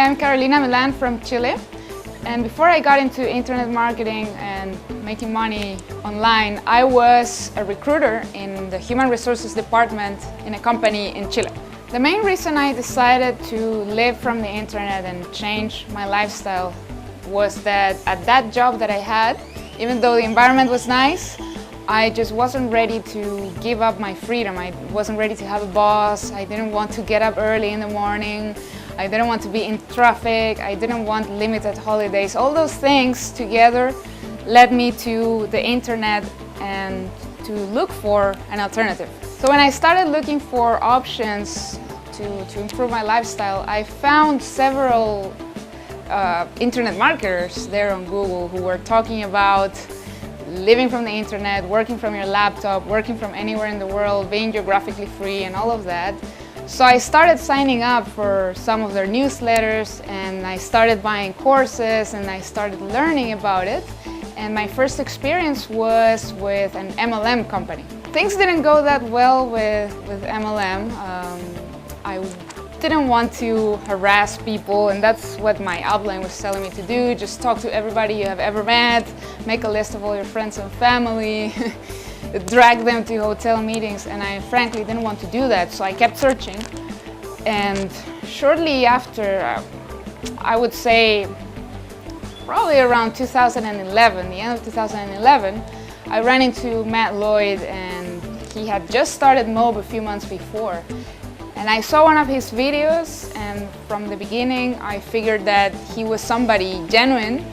I'm Carolina Milan from Chile, and before I got into internet marketing and making money online, I was a recruiter in the human resources department in a company in Chile. The main reason I decided to live from the internet and change my lifestyle was that at that job that I had, even though the environment was nice, I just wasn't ready to give up my freedom. I wasn't ready to have a boss. I didn't want to get up early in the morning. I didn't want to be in traffic. I didn't want limited holidays. All those things together led me to the internet and to look for an alternative. So when I started looking for options to improve my lifestyle, I found several internet marketers there on Google who were talking about living from the internet, working from your laptop, working from anywhere in the world, being geographically free and all of that. So I started signing up for some of their newsletters, and I started buying courses, and I started learning about it. And my first experience was with an MLM company. Things didn't go that well with MLM. I didn't want to harass people, and that's what my upline was telling me to do. Just talk to everybody you have ever met, make a list of all your friends and family, drag them to hotel meetings, and I frankly didn't want to do that, so I kept searching. And shortly after, I would say probably around 2011, the end of 2011, I ran into Matt Lloyd, and he had just started Mob a few months before. And I saw one of his videos, and from the beginning I figured that he was somebody genuine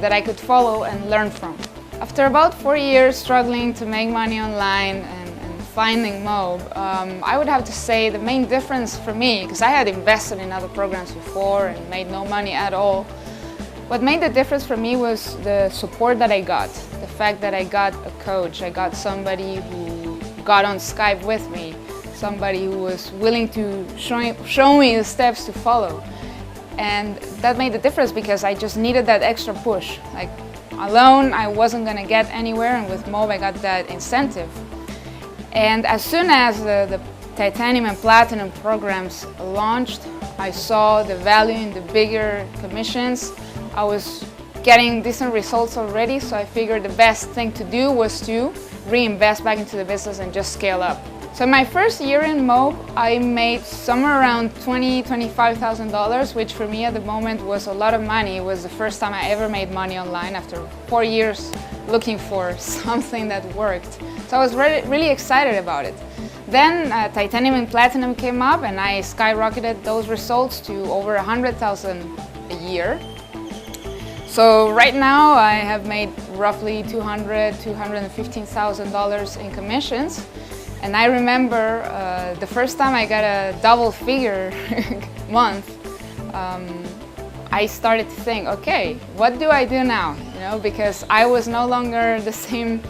that I could follow and learn from. After about 4 years struggling to make money online and finding Mob, I would have to say the main difference for me, because I had invested in other programs before and made no money at all, what made the difference for me was the support that I got. The fact that I got a coach, I got somebody who got on Skype with me, somebody who was willing to show me the steps to follow. And that made the difference because I just needed that extra push. Like, alone I wasn't gonna get anywhere, and with Mob I got that incentive. And as soon as the Titanium and Platinum programs launched, I saw the value in the bigger commissions. I was getting decent results already, so I figured the best thing to do was to reinvest back into the business and just scale up. So my first year in Mob, I made somewhere around $25,000, which for me at the moment was a lot of money. It was the first time I ever made money online after 4 years looking for something that worked. So I was really excited about it. Then Titanium and Platinum came up, and I skyrocketed those results to over 100,000 a year. So right now I have made roughly $215,000 in commissions. And I remember the first time I got a double figure month, I started to think, okay, what do I do now? You know, because I was no longer in the same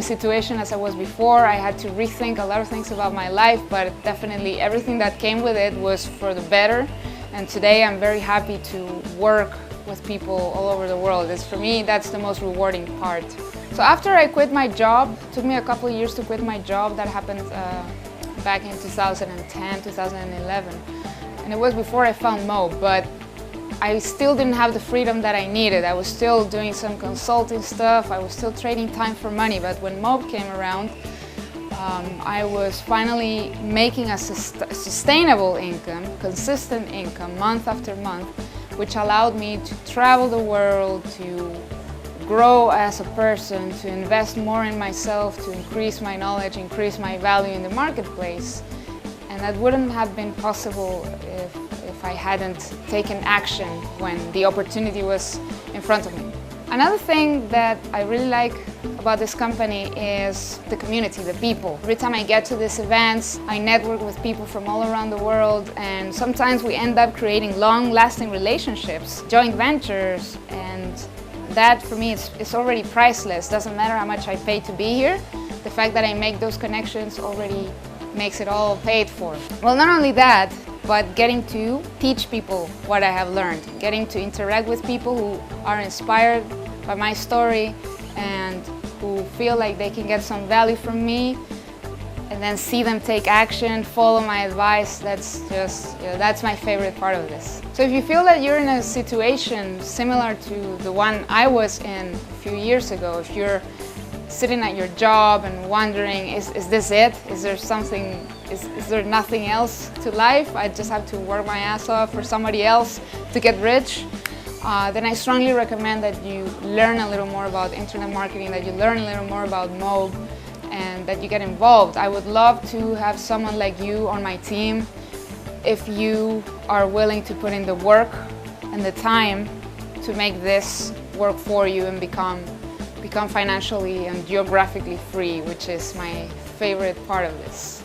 situation as I was before. I had to rethink a lot of things about my life, but definitely everything that came with it was for the better. And today I'm very happy to work with people all over the world. For me, that's the most rewarding part. So after I quit my job, it took me a couple of years to quit my job. That happened back in 2010, 2011. And it was before I found Mob, but I still didn't have the freedom that I needed. I was still doing some consulting stuff. I was still trading time for money. But when Mob came around, I was finally making a sustainable income, consistent income, month after month, which allowed me to travel the world, to grow as a person, to invest more in myself, to increase my knowledge, increase my value in the marketplace. And that wouldn't have been possible if I hadn't taken action when the opportunity was in front of me. Another thing that I really like about this company is the community, the people. Every time I get to these events, I network with people from all around the world, and sometimes we end up creating long-lasting relationships, joint ventures, and that for me is already priceless. Doesn't matter how much I pay to be here. The fact that I make those connections already makes it all paid for. Well, not only that, but getting to teach people what I have learned, getting to interact with people who are inspired by my story and who feel like they can get some value from me. and then see them take action, follow my advice. That's just, that's my favorite part of this. So if you feel that you're in a situation similar to the one I was in a few years ago, if you're sitting at your job and wondering, is this it? Is there something, is there nothing else to life? I just have to work my ass off for somebody else to get rich? Then I strongly recommend that you learn a little more about internet marketing, that you learn a little more about Mold, and that you get involved. I would love to have someone like you on my team if you are willing to put in the work and the time to make this work for you and become financially and geographically free, which is my favorite part of this.